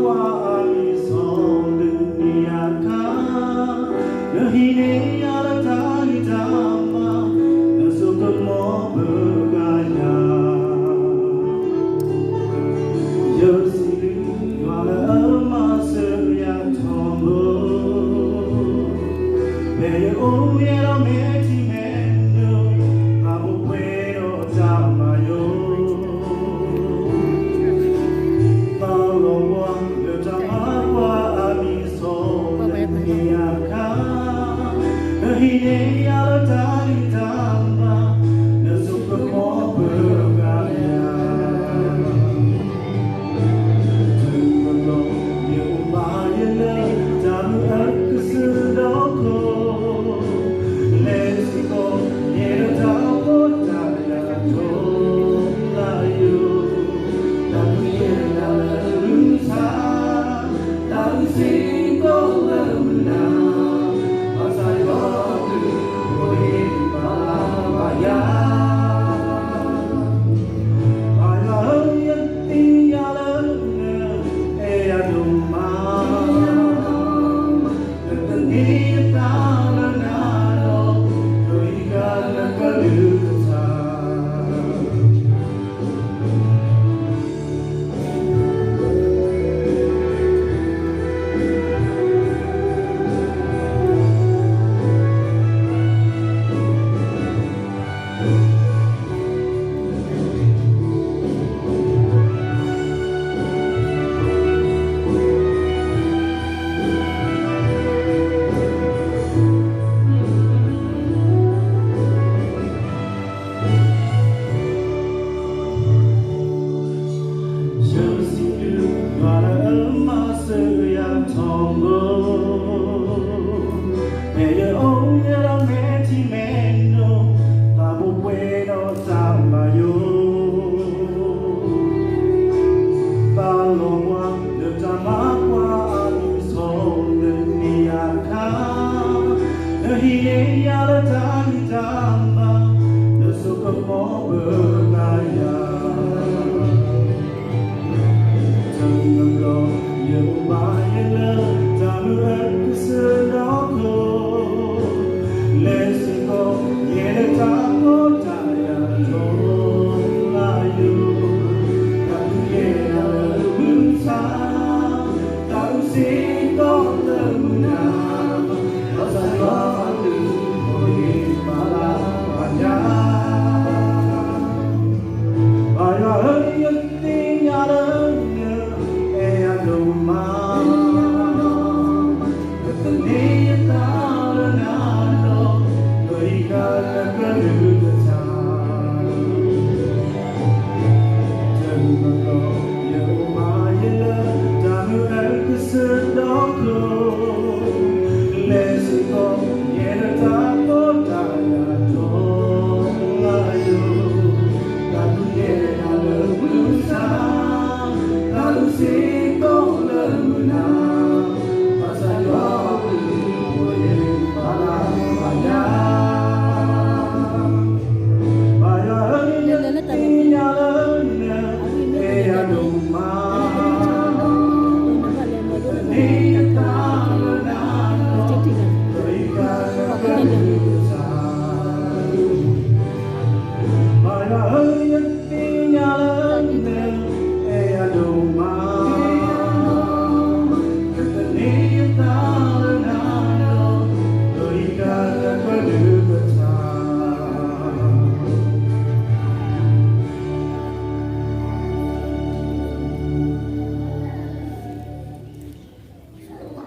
qua ami son dunia ka nahine ala tali dama nasuka mo bergaya Yosiri wala masa yang tombo Beye o yero meti meno Amu puedo tamayo Palomwa le tamakwa amiso Niaka Nahine ala tali tama Nasuka mo bergaya Hiye ala tali tama nasuka mo bergaya Tangan lo yang bayana tamu aku sedoko Lesiko yele tako taya tong layu Aku yele lusa tahu siko lemuna My